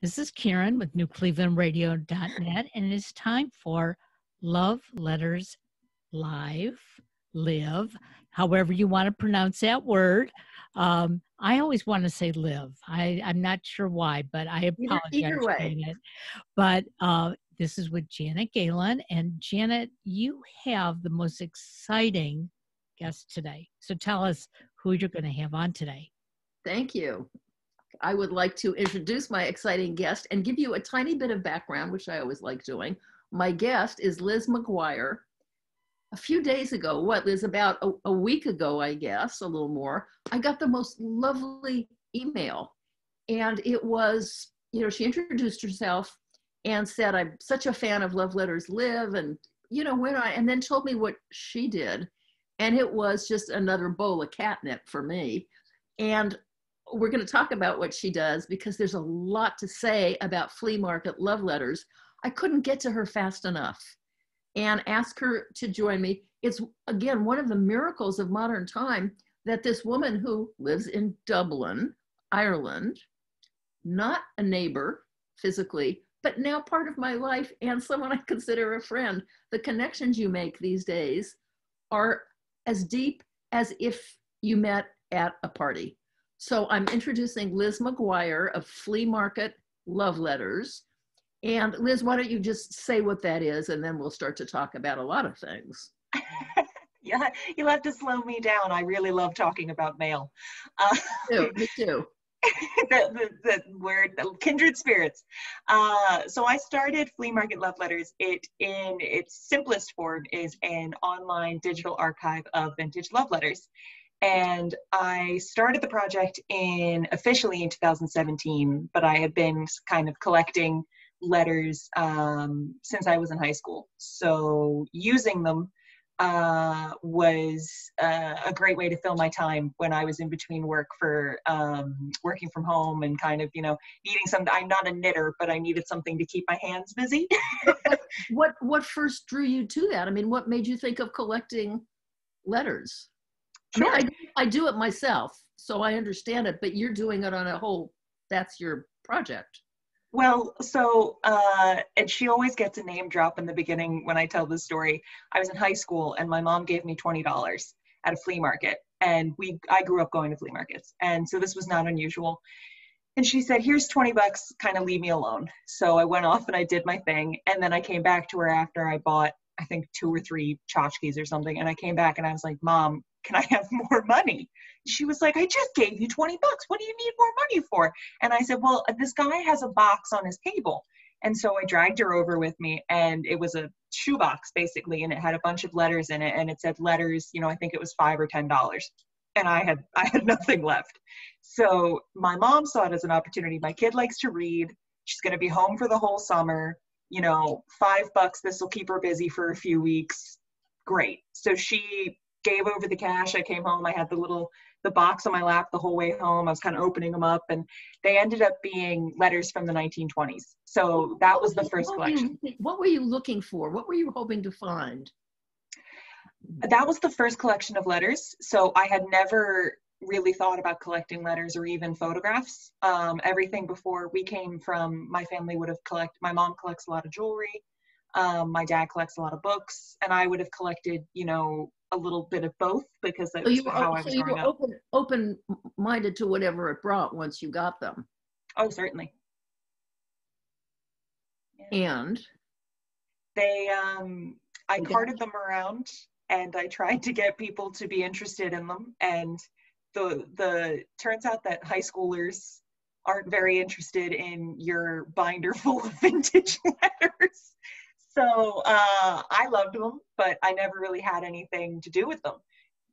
This is Karen with NewClevelandRadio.net, and it is time for Love Letters Live, live, however you want to pronounce that word. I always want to say live. I'm not sure why, but I apologize Either for way. saying it. But this is with Janet Galen. And Janet, you have the most exciting guest today. So tell us who you're going to have on today. Thank you. I would like to introduce my exciting guest and give you a tiny bit of background, which I always like doing. My guest is Liz Maguire. A few days ago, Liz, about a week ago, I guess, a little more, I got the most lovely email. And it was, she introduced herself and said, I'm such a fan of Love Letters Live. And, and then told me what she did. And it was just another bowl of catnip for me. And we're going to talk about what she does because there's a lot to say about Flea Market Love Letters. I couldn't get to her fast enough and ask her to join me. It's, again, one of the miracles of modern time that this woman who lives in Dublin, Ireland, not a neighbor physically, but now part of my life and someone I consider a friend. The connections you make these days are as deep as if you met at a party. So I'm introducing Liz Maguire of Flea Market Love Letters. And Liz, why don't you just say what that is, and then we'll start to talk about a lot of things. Yeah, you'll have to slow me down. I really love talking about mail. Me too. the word kindred spirits. So I started Flea Market Love Letters. It, in its simplest form, is an online digital archive of vintage love letters. And I started the project officially in 2017, but I had been kind of collecting letters since I was in high school. So using them was a great way to fill my time when I was in between work for working from home and kind of, needing something. I'm not a knitter, but I needed something to keep my hands busy. What first drew you to that? I mean, what made you think of collecting letters? Sure. I mean, I do it myself, so I understand it, but you're doing it on a whole, that's your project. Well, so, and she always gets a name drop in the beginning when I tell this story. I was in high school and my mom gave me $20 at a flea market. And I grew up going to flea markets. And so this was not unusual. And she said, here's 20 bucks, kind of leave me alone. So I went off and I did my thing. And then I came back to her after I bought, I think 2 or 3 tchotchkes or something. And I came back and I was like, Mom, can I have more money? She was like, I just gave you 20 bucks. What do you need more money for? And I said, well, this guy has a box on his table. And so I dragged her over with me, and it was a shoebox basically. And it had a bunch of letters in it. And it said letters, I think it was $5 or $10. And I had nothing left. So my mom saw it as an opportunity. My kid likes to read. She's going to be home for the whole summer. $5, this will keep her busy for a few weeks. Great. So she gave over the cash. I came home. I had the box on my lap the whole way home. I was kind of opening them up, and they ended up being letters from the 1920s. So that was the first collection. What were you looking for? What were you hoping to find? That was the first collection of letters. So I had never really thought about collecting letters or even photographs. Everything before we came from, my family would have my mom collects a lot of jewelry. My dad collects a lot of books, and I would have collected, a little bit of both because that was how I was growing up. Open-minded to whatever it brought once you got them. Oh, certainly. Yeah. And I carted them around, and I tried to get people to be interested in them. And the turns out that high schoolers aren't very interested in your binder full of vintage letters. So I loved them, but I never really had anything to do with them.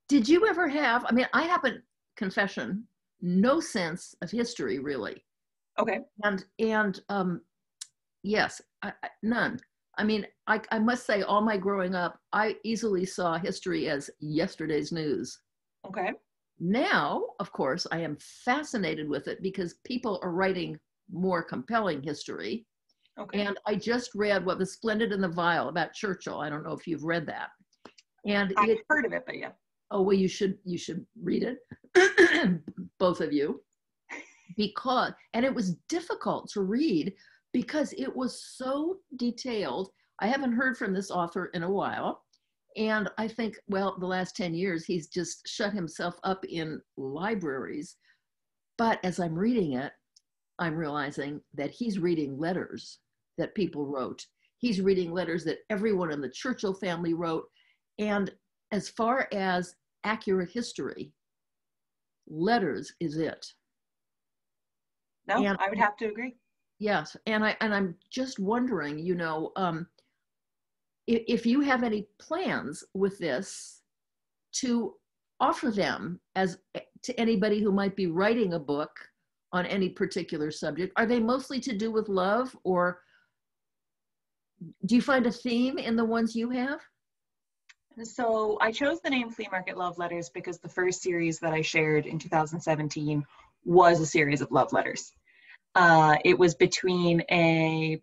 Did you ever have, I haven't, confession, no sense of history really. Okay. And yes, none. I must say all my growing up, I easily saw history as yesterday's news. Okay. Now, of course, I am fascinated with it because people are writing more compelling history. Okay. And I just read what was Splendid in the Vial about Churchill. I don't know if you've read that. And I've heard of it, but yeah. Oh, well, you should read it, both of you. because, and it was difficult to read because it was so detailed. I haven't heard from this author in a while. And I think, well, the last 10 years, he's just shut himself up in libraries. But as I'm reading it, I'm realizing that he's reading letters that people wrote. He's reading letters that everyone in the Churchill family wrote. And as far as accurate history, letters is it. No, And I would have to agree. yes, and I'm just wondering, you know, if you have any plans with this to offer them as to anybody who might be writing a book on any particular subject. Are they mostly to do with love, or do you find a theme in the ones you have? So I chose the name Flea Market Love Letters because the first series that I shared in 2017 was a series of love letters. It was between a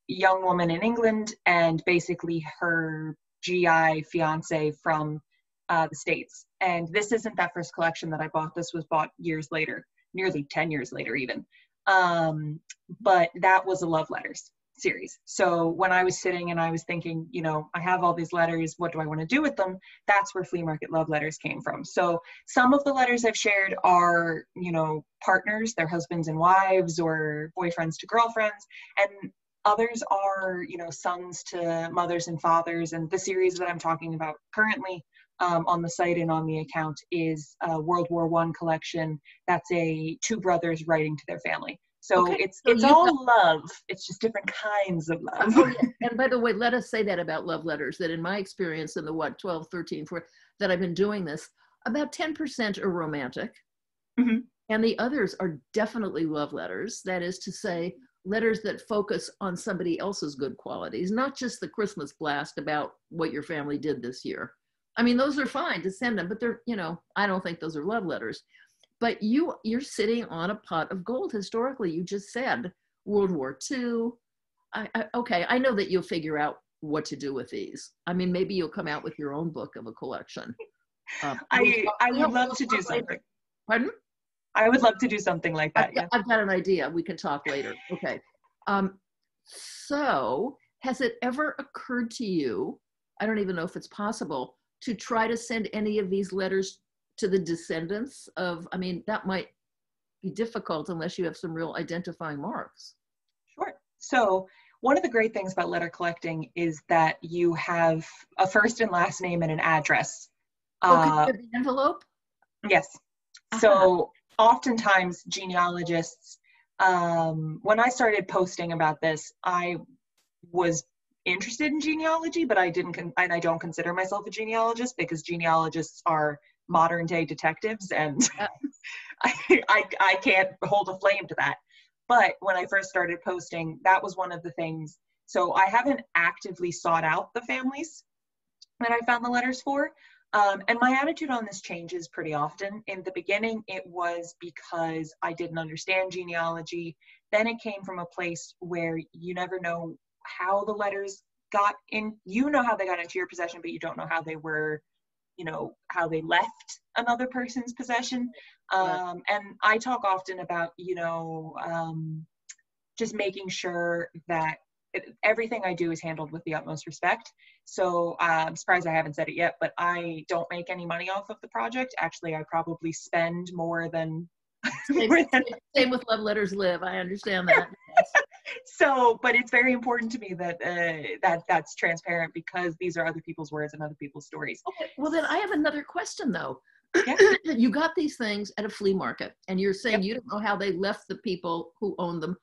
young woman in England and basically her GI fiance from the States. And this isn't that first collection that I bought. This was bought years later, nearly 10 years later even. But that was a love letters series. So when I was sitting and I was thinking, you know, I have all these letters, what do I want to do with them? That's where Flea Market Love Letters came from. So some of the letters I've shared are, you know, partners, their husbands and wives, or boyfriends to girlfriends, and others are, you know, sons to mothers and fathers. And the series that I'm talking about currently on the site and on the account is a World War I collection. That's two brothers writing to their family. So Okay, it's all love. It's just different kinds of love. Oh, yeah. And by the way, let us say that about love letters, that in my experience in the 12, 13, 14, that I've been doing this, about 10% are romantic. Mm-hmm. And the others are definitely love letters. That is to say, letters that focus on somebody else's good qualities, not just the Christmas blast about what your family did this year. I mean, those are fine to send them, but they're, you know, I don't think those are love letters. But you're sitting on a pot of gold historically. You just said World War II. Okay, I know that you'll figure out what to do with these. I mean, maybe you'll come out with your own book of a collection. I would love to do something. Pardon? I would love to do something like that. I've got an idea. We can talk later. Okay. So has it ever occurred to you, I don't even know if it's possible, to try to send any of these letters to the descendants of, I mean, that might be difficult unless you have some real identifying marks. Sure. So one of the great things about letter collecting is that you have a first and last name and an address. The envelope? Yes. So oftentimes genealogists, when I started posting about this, I was interested in genealogy, but I don't consider myself a genealogist because genealogists are modern day detectives, and I can't hold a flame to that. But when I first started posting, that was one of the things. So I haven't actively sought out the families that I found the letters for. And my attitude on this changes pretty often. In the beginning, it was because I didn't understand genealogy. Then it came from a place where you never know how the letters got in. You know how they got into your possession, but you don't know how they were, you know, how they left another person's possession. And I talk often about, you know, just making sure that everything I do is handled with the utmost respect. So I'm surprised I haven't said it yet, but I don't make any money off of the project. Actually, I probably spend more than... Same with Love Letters Live. I understand that. Yes. So, but it's very important to me that that's transparent because these are other people's words and other people's stories. Okay. Well, then I have another question though. Yeah. You got these things at a flea market and you're saying Yep. You don't know how they left the people who owned them.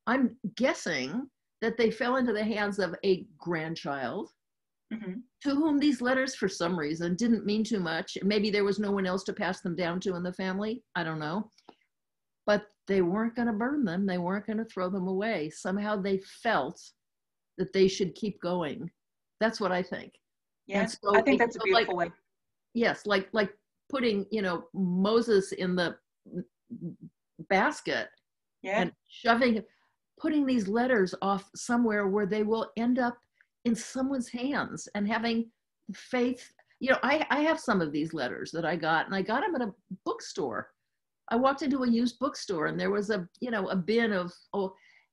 I'm guessing that they fell into the hands of a grandchild to whom these letters for some reason didn't mean too much. Maybe there was no one else to pass them down to in the family. I don't know. But they weren't going to burn them. They weren't going to throw them away. Somehow they felt that they should keep going. That's what I think. Yeah, so I think that's a beautiful way. Yes, like putting, you know, Moses in the basket and putting these letters off somewhere where they will end up in someone's hands and having faith. You know, I have some of these letters that I got, and I got them at a bookstore. I walked into a used bookstore and there was a, you know, a bin of,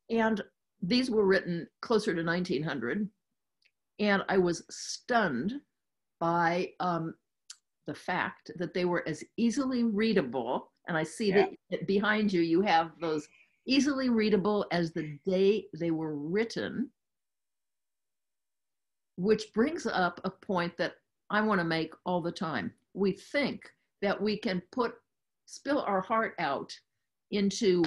and these were written closer to 1900. And I was stunned by the fact that they were as easily readable. And I see that behind you, you have those easily readable as the day they were written, which brings up a point that I want to make all the time. We think that we can spill our heart out into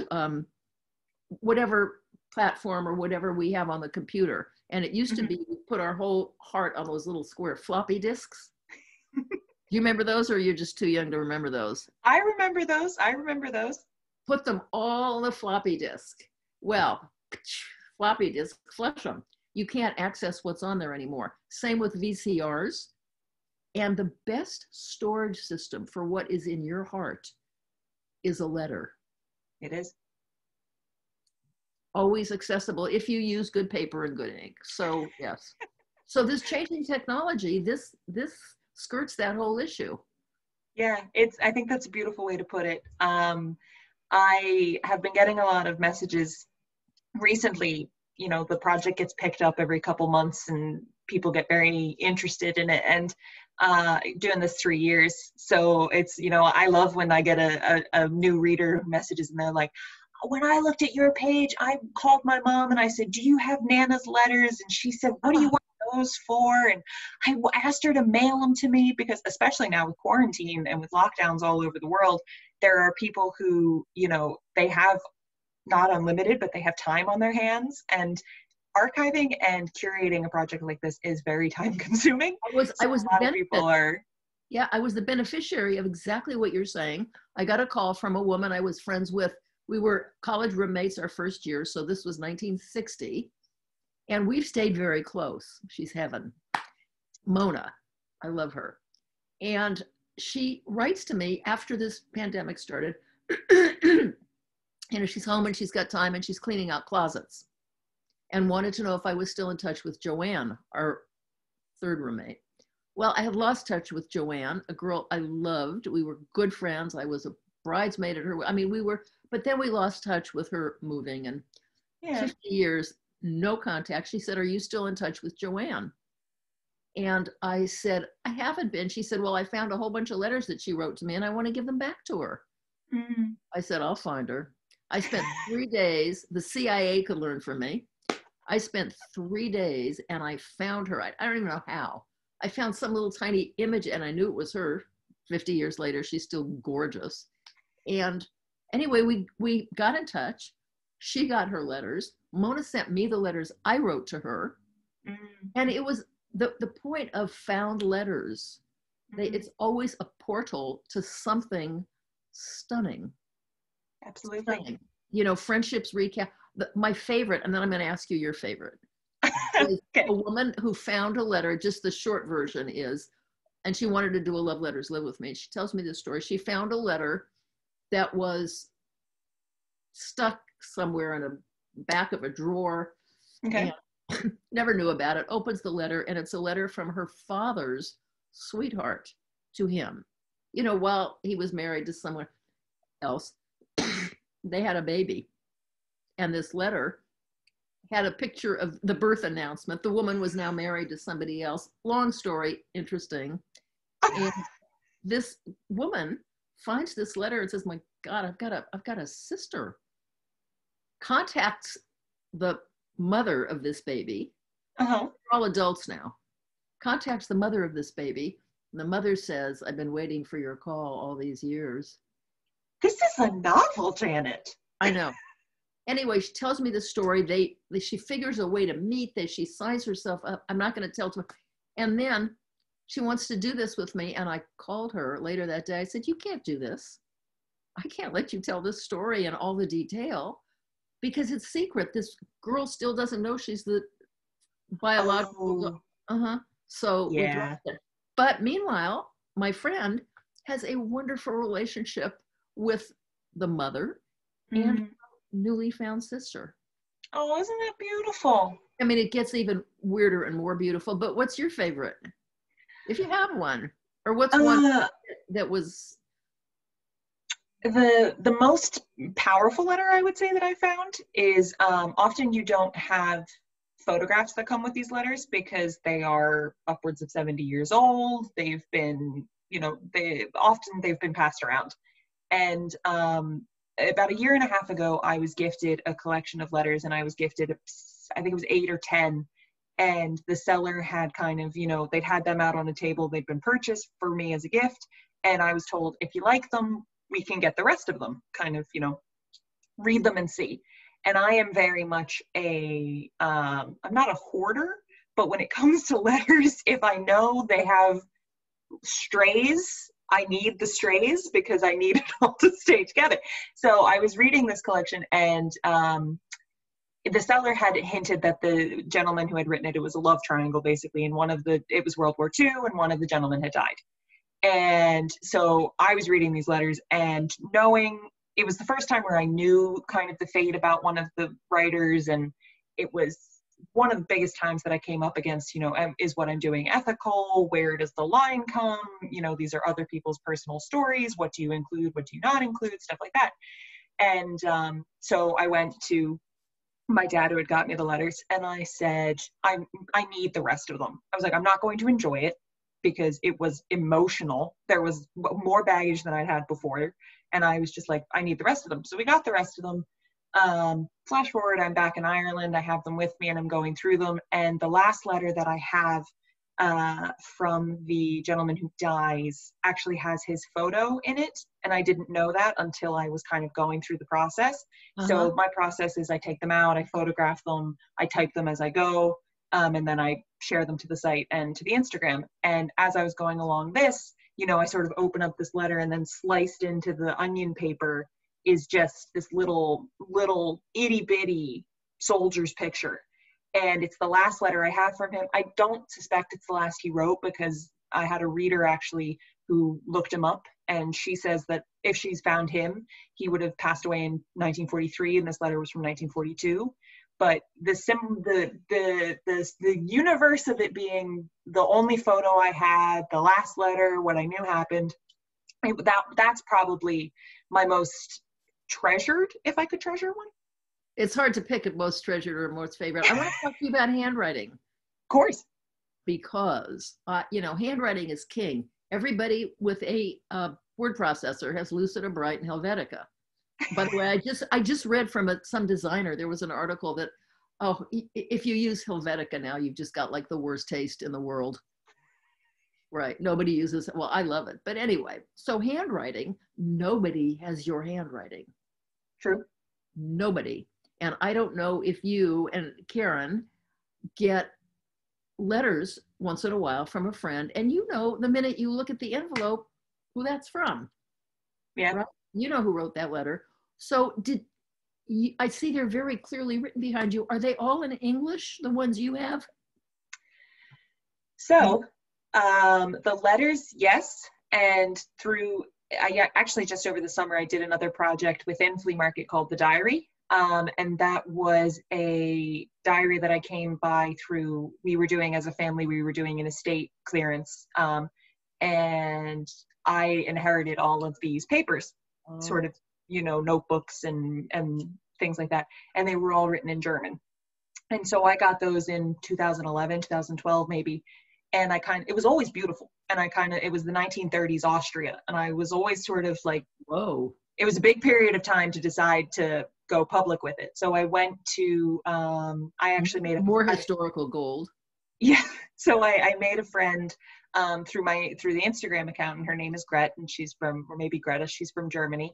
whatever platform or whatever we have on the computer. And it used to be, we put our whole heart on those little square floppy disks. Do you remember those, or you're just too young to remember those? I remember those. I remember those. Put them all on the floppy disk. Well, floppy disk, flush them. You can't access what's on there anymore. Same with VCRs. And the best storage system for what is in your heart is a letter. It is. Always accessible if you use good paper and good ink. So yes. So this changing technology, this skirts that whole issue. Yeah, I think that's a beautiful way to put it. I have been getting a lot of messages recently. You know, the project gets picked up every couple months and people get very interested in it, and doing this 3 years. So it's, you know, I love when I get a new reader messages and they're like, when I looked at your page, I called my mom and I said, do you have Nana's letters? And she said, what do you want those for? And I asked her to mail them to me, because especially now with quarantine and with lockdowns all over the world, there are people who, you know, they have not unlimited, but they have time on their hands, and archiving and curating a project like this is very time consuming. I was a lot of people are. Yeah, I was the beneficiary of exactly what you're saying. I got a call from a woman I was friends with. We were college roommates our first year, so this was 1960, and we've stayed very close. She's heaven. Mona, I love her. And she writes to me after this pandemic started. You know, she's home and she's got time and she's cleaning out closets, and wanted to know if I was still in touch with Joanne, our third roommate. Well, I had lost touch with Joanne, a girl I loved. We were good friends. I was a bridesmaid at her. I mean, but then we lost touch with her moving, and 50 years, no contact. She said, are you still in touch with Joanne? And I said, I haven't been. She said, well, I found a whole bunch of letters that she wrote to me and I want to give them back to her. I said, I'll find her. I spent 3 days. The CIA could learn from me. I spent 3 days and I found her. I don't even know how. I found some little tiny image and I knew it was her. 50 years later, she's still gorgeous. And anyway, we got in touch. She got her letters. Mona sent me the letters I wrote to her. And it was the point of found letters. It's always a portal to something stunning. Absolutely. Stunning. You know, friendships recap. My favorite, and then I'm going to ask you your favorite, is a woman who found a letter. Just the short version is, and she wanted to do a Love Letters Live with Me. She tells me this story. She found a letter that was stuck somewhere in the back of a drawer. Okay. And never knew about it. Opens the letter, and it's a letter from her father's sweetheart to him. You know, while he was married to someone else, they had a baby. And this letter had a picture of the birth announcement. The woman was now married to somebody else. Long story, interesting. And this woman finds this letter and says, my God, I've got a sister. Contacts the mother of this baby. They're all adults now. Contacts the mother of this baby. And the mother says, I've been waiting for your call all these years. This is a novel, Janet. I know. Anyway, she tells me the story. She figures a way to meet. She signs herself up. I'm not going to tell to her. And then she wants to do this with me. And I called her later that day. I said, you can't do this. I can't let you tell this story in all the detail because it's secret. This girl still doesn't know she's the biological. So we dropped it. But meanwhile, my friend has a wonderful relationship with the mother and newly found sister. Oh, isn't that beautiful? I mean, it gets even weirder and more beautiful, but what's your favorite? If you have one, or what's one that was The most powerful letter I would say that I found is often you don't have photographs that come with these letters because they are upwards of 70 years old. They've been, they've been passed around. And about a year and a half ago, I was gifted a collection of letters, and I was gifted, I think it was 8 or 10. And the seller had kind of, they'd had them out on a table. They'd been purchased for me as a gift. And I was told, if you like them, we can get the rest of them, kind of, read them and see. And I am very much I'm not a hoarder, but when it comes to letters, if I know they have strays, I need the strays because I need it all to stay together. So I was reading this collection, and the seller had hinted that the gentleman who had written it was a love triangle, basically, and it was World War II, and one of the gentlemen had died. And so I was reading these letters and knowing, it was the first time where I knew kind of the fate about one of the writers, and it was one of the biggest times that I came up against, is what I'm doing ethical? Where does the line come? These are other people's personal stories. What do you include? What do you not include? Stuff like that. And so I went to my dad, who had got me the letters, and I said, I need the rest of them. I was like, I'm not going to enjoy it because it was emotional. There was more baggage than I'd had before. And I was just like, I need the rest of them. So we got the rest of them. Flash forward, I'm back in Ireland. I have them with me and I'm going through them. And the last letter that I have from the gentleman who dies actually has his photo in it. And I didn't know that until I was kind of going through the process. So my process is I take them out, I photograph them, I type them as I go, and then I share them to the site and to the Instagram. And as I was going along this, I sort of open up this letter, and then sliced into the onion paper is just this little itty bitty soldier's picture. And it's the last letter I have from him. I don't suspect it's the last he wrote, because I had a reader actually who looked him up, and she says that if she's found him, he would have passed away in 1943, and this letter was from 1942. But the universe of it being the only photo I had, the last letter, what I knew happened, that's probably my most treasured, if I could treasure one. It's hard to pick a most treasured or most favorite. I want to talk to you about handwriting. Of course. Because, handwriting is king. Everybody with a word processor has Lucida, Bright, and Helvetica. By the way, I just read from some designer, there was an article that, if you use Helvetica now, you've just got like the worst taste in the world. Right, nobody uses it. Well, I love it. But anyway, so handwriting, nobody has your handwriting. True. Nobody. And I don't know if you and Karen get letters once in a while from a friend, and the minute you look at the envelope, who that's from. Yeah. Right? You know who wrote that letter. So I see they're very clearly written behind you. Are they all in English, the ones you have? So the letters, yes. And actually just over the summer, I did another project within Flea Market called The Diary. And that was a diary that I came by through, we were doing as a family, we were doing an estate clearance. And I inherited all of these papers, sort of, notebooks and things like that. And they were all written in German. And so I got those in 2011, 2012, maybe. And it was always beautiful. And it was the 1930s Austria. And I was always sort of like, whoa, it was a big period of time to decide to go public with it. So I went to, I actually made more historical gold. Yeah. So I made a friend through the Instagram account, and her name is Gret, and she's from Germany.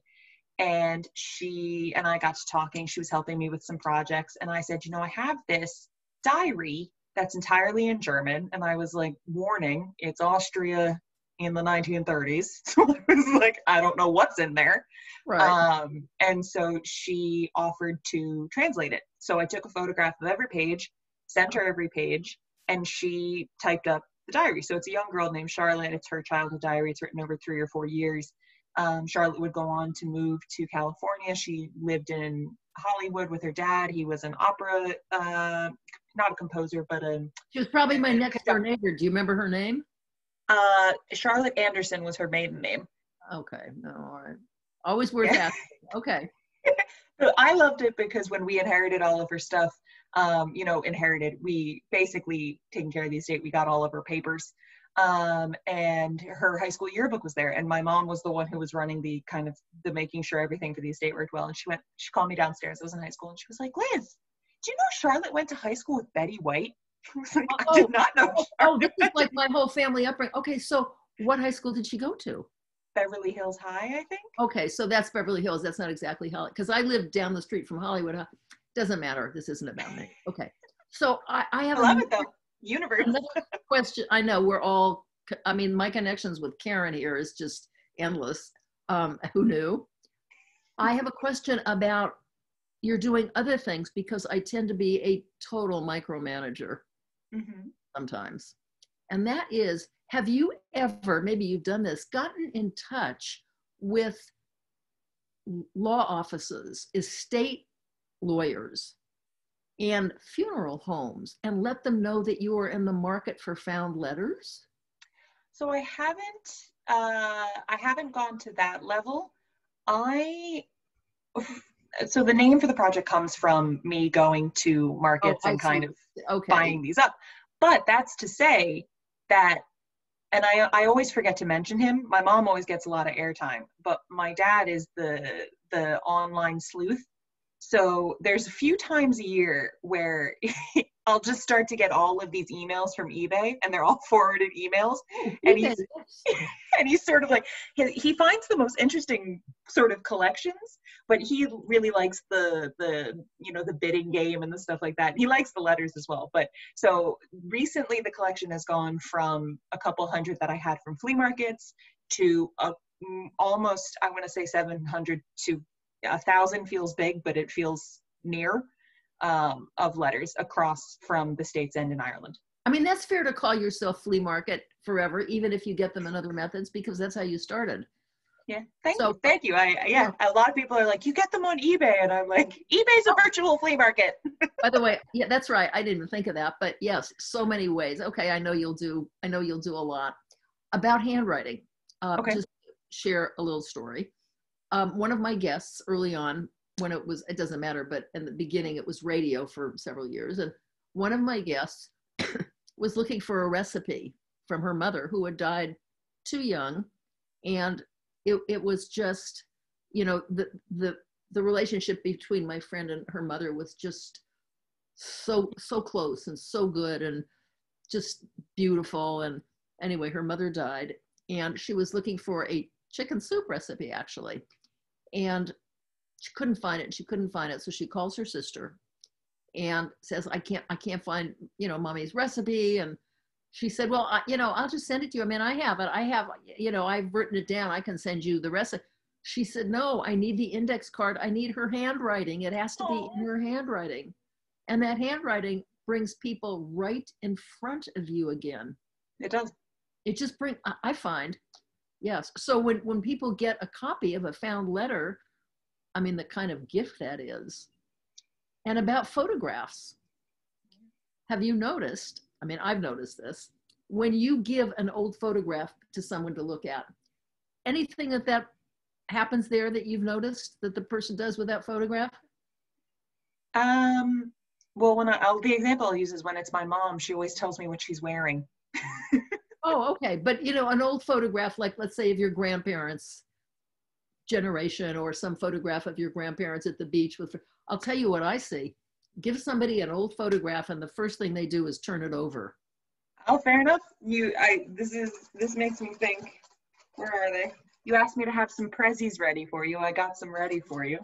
And she and I got to talking. She was helping me with some projects. And I said, I have this diary that's entirely in German. And I was like, warning, it's Austria in the 1930s. So I was like, I don't know what's in there. Right. And so she offered to translate it. So I took a photograph of every page, sent her every page, and she typed up the diary. So it's a young girl named Charlotte. It's her childhood diary. It's written over 3 or 4 years. Charlotte would go on to move to California. She lived in Hollywood with her dad. He was an opera, not a composer, but she was probably my next door neighbor. Do you remember her name? Charlotte Anderson was her maiden name. Okay. No, all right. Always worth Yeah. asking. Okay. But I loved it because when we inherited all of her stuff, we basically taking care of the estate, we got all of her papers. And her high school yearbook was there. And my mom was the one who was running the making sure everything for the estate worked well. And she called me downstairs. I was in high school and she was like, Liz, do you know Charlotte went to high school with Betty White? I was like, I did not know. This is like my whole family upbringing. Okay, so what high school did she go to? Beverly Hills High, I think. Okay, so that's Beverly Hills. That's not exactly Hollywood, because I lived down the street from Hollywood. Doesn't matter. This isn't about me. Okay, so I have love it though. Universe. Another question. I know we're all. I mean, my connections with Karen here is just endless. Who knew? I have a question about you're doing other things, because I tend to be a total micromanager sometimes, and that is. Have you ever, maybe you've done this, gotten in touch with law offices, estate lawyers, and funeral homes and let them know that you are in the market for found letters? So I haven't gone to that level. So the name for the project comes from me going to markets and kind of buying these up. But that's to say that, and I always forget to mention him. My mom always gets a lot of airtime, but my dad is the online sleuth. So there's a few times a year where I'll just start to get all of these emails from eBay, and they're all forwarded emails. And he's sort of like, he finds the most interesting sort of collections, but he really likes the bidding game and the stuff like that. He likes the letters as well. But so recently the collection has gone from a couple hundred that I had from flea markets to almost, I want to say 700 to 1,000 feels big, but it feels near, of letters across from the States and in Ireland. I mean, that's fair to call yourself flea market forever, even if you get them in other methods, because that's how you started. Yeah, thank you. A lot of people are like, you get them on eBay, and I'm like, eBay's a virtual flea market. By the way, yeah, that's right. I didn't even think of that, but yes, so many ways. Okay, I know you'll do a lot about handwriting. Okay. Just share a little story. One of my guests early on, when it doesn't matter, but in the beginning it was radio for several years, and one of my guests was looking for a recipe from her mother, who had died too young, and it was just, the relationship between my friend and her mother was just so close and so good and just beautiful. And anyway, her mother died, and she was looking for a chicken soup recipe, actually, and she couldn't find it. So she calls her sister and says, I can't find, mommy's recipe. And she said, well, I'll just send it to you. I mean, I've written it down. I can send you the recipe. She said, no, I need the index card. I need her handwriting. It has to be in her handwriting. And that handwriting brings people right in front of you again. It does. It just I find, yes. So when people get a copy of a found letter, I mean, the kind of gift that is. And about photographs, have you noticed, I mean, I've noticed this, when you give an old photograph to someone to look at, anything that happens there that you've noticed that the person does with that photograph? Well, the example I'll use is when it's my mom, she always tells me what she's wearing. Oh, okay. But, an old photograph, like let's say of your grandparents' generation, or some photograph of your grandparents at the beach I'll tell you what I see. Give somebody an old photograph, and the first thing they do is turn it over. Oh, fair enough. This makes me think, where are they? You asked me to have some prezzies ready for you. I got some ready for you.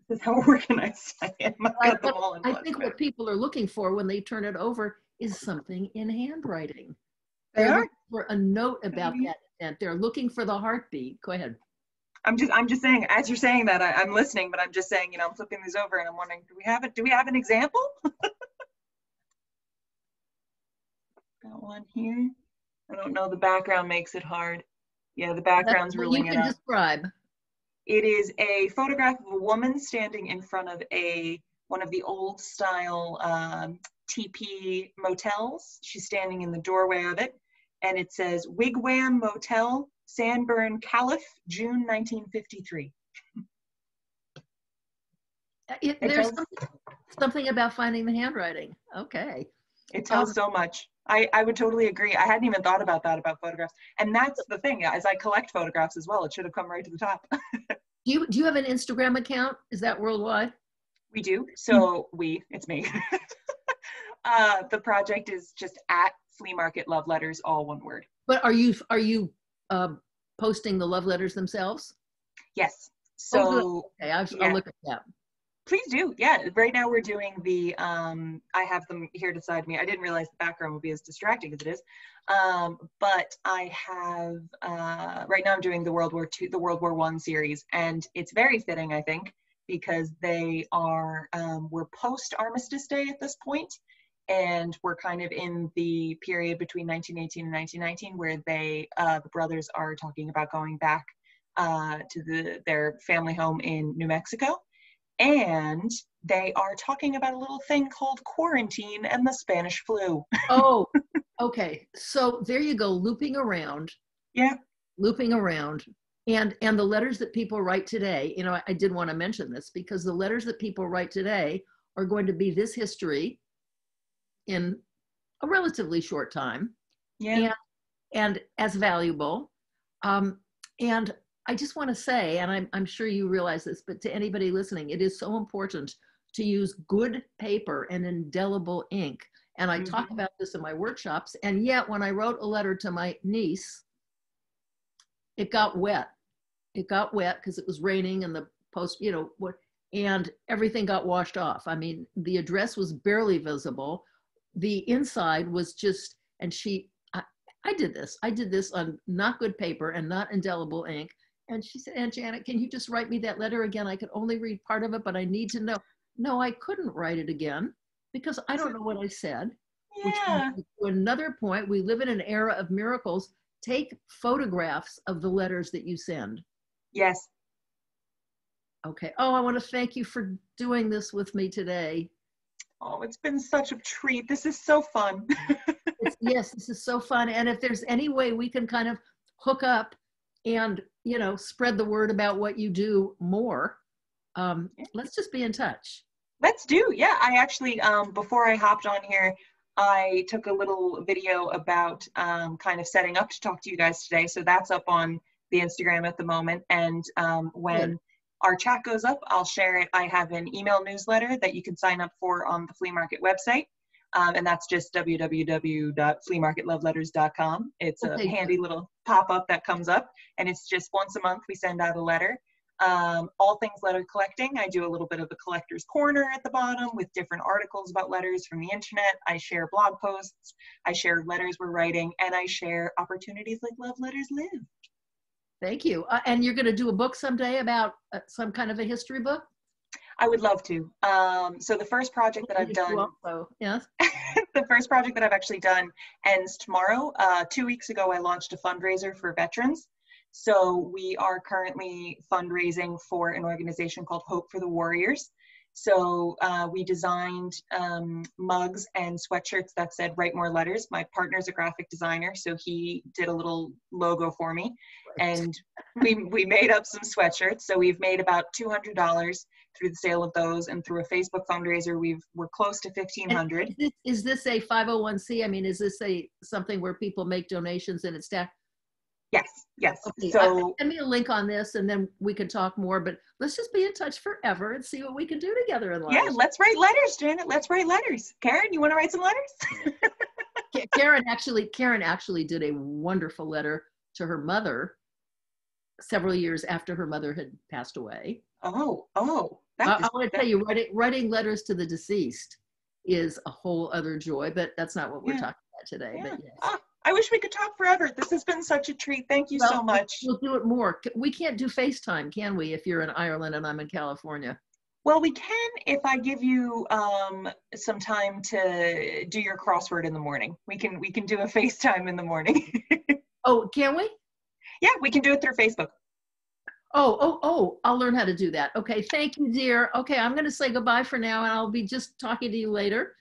This is how organized I am. I got them all in one. I think what people are looking for when they turn it over is something in handwriting. They're looking for a note about that event. They're looking for the heartbeat. Go ahead. I'm just saying, as you're saying that, I'm listening, but I'm just saying, I'm flipping these over and I'm wondering, do we have an example? Got one here. I don't know, the background makes it hard. Yeah, the background's ruling it out. You can describe. It is a photograph of a woman standing in front of one of the old style TP motels. She's standing in the doorway of it, and it says Wigwam Motel, Sanborn, Calif, June 1953. There's something about finding the handwriting. Okay. It tells so much. I would totally agree. I hadn't even thought about that, about photographs. And that's the thing, as I collect photographs as well, it should have come right to the top. Do you have an Instagram account? Is that worldwide? We do. So it's me. The project is just at Flea Market Love Letters, all one word. But are you posting the love letters themselves? Yes. So okay, I'll look at that. Please do. Yeah. Right now we're doing the, I have them here beside me. I didn't realize the background would be as distracting as it is. But I have, right now I'm doing the World War I series, and it's very fitting, I think, because they are, we're post-Armistice Day at this point, and we're kind of in the period between 1918 and 1919 where they, the brothers are talking about going back to their family home in New Mexico. And they are talking about a little thing called quarantine and the Spanish flu. Oh, okay. So there you go, looping around. Yeah. Looping around. And the letters that people write today, you know, I did want to mention this because the letters that people write today are going to be this history in a relatively short time. Yeah. And as valuable. And I just want to say, and I'm sure you realize this, but to anybody listening, it is so important to use good paper and indelible ink. And I talk about this in my workshops. And yet when I wrote a letter to my niece, it got wet. It got wet because it was raining and the post, you know, and everything got washed off. I mean, the address was barely visible. The inside was just, and I did this on not good paper and not indelible ink. And she said, Aunt Janet, can you just write me that letter again? I could only read part of it, but I need to know. No, I couldn't write it again because I don't know what I said. Yeah. Which to another point, we live in an era of miracles. Take photographs of the letters that you send. Yes. Okay. Oh, I want to thank you for doing this with me today. Oh, it's been such a treat. This is so fun. Yes, this is so fun. And if there's any way we can kind of hook up and, you know, spread the word about what you do more, let's just be in touch. Let's do. Yeah, I actually, before I hopped on here, I took a little video about kind of setting up to talk to you guys today. So that's up on the Instagram at the moment. And when our chat goes up, I'll share it. I have an email newsletter that you can sign up for on the Flea Market website. And that's just www.fleamarketloveletters.com. It's a handy little pop-up that comes up, and it's just once a month we send out a letter. All things letter collecting. I do a little bit of the collector's corner at the bottom with different articles about letters from the internet. I share blog posts, I share letters we're writing, and I share opportunities like Love Letters Live. Thank you. And you're going to do a book someday about some kind of a history book? I would love to. So the first project that I've done, yes. The first project that I've actually done ends tomorrow. 2 weeks ago, I launched a fundraiser for veterans. So we are currently fundraising for an organization called Hope for the Warriors. So we designed mugs and sweatshirts that said, write more letters. My partner's a graphic designer, so he did a little logo for me. Right. And we made up some sweatshirts. So we've made about $200 through the sale of those, and through a Facebook fundraiser, we're close to 1,500. Is this a 501c? I mean, is this something where people make donations and it's stacked? Yes, yes. Okay, so send me a link on this and then we can talk more, but let's just be in touch forever and see what we can do together in life. Yeah, let's write letters, Janet. Let's write letters. Karen, you want to write some letters? Karen actually did a wonderful letter to her mother several years after her mother had passed away. Oh. I want to tell you, writing letters to the deceased is a whole other joy, but that's not what we're talking about today. Yeah. But yes. I wish we could talk forever. This has been such a treat. Thank you so much. We'll do it more. We can't do FaceTime, can we, if you're in Ireland and I'm in California? Well, we can if I give you some time to do your crossword in the morning. We can do a FaceTime in the morning. Oh, can we? Yeah, we can do it through Facebook. Oh, I'll learn how to do that. Okay, thank you, dear. Okay, I'm going to say goodbye for now, and I'll be just talking to you later.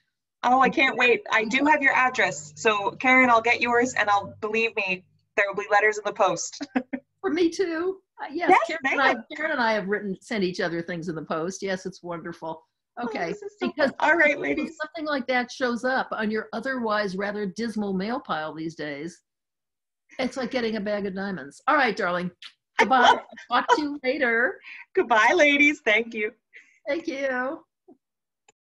Oh, I can't wait. I do have your address. So, Karen, I'll get yours, and believe me, There will be letters in the post. For me too. Yes, Yes, Karen and I have sent each other things in the post. Yes, it's wonderful. Okay, this is so because fun. All right, ladies. something like that shows up on your otherwise rather dismal mail pile these days. It's like getting a bag of diamonds. All right, darling. Goodbye. Talk to you later. Goodbye, ladies. Thank you. Thank you.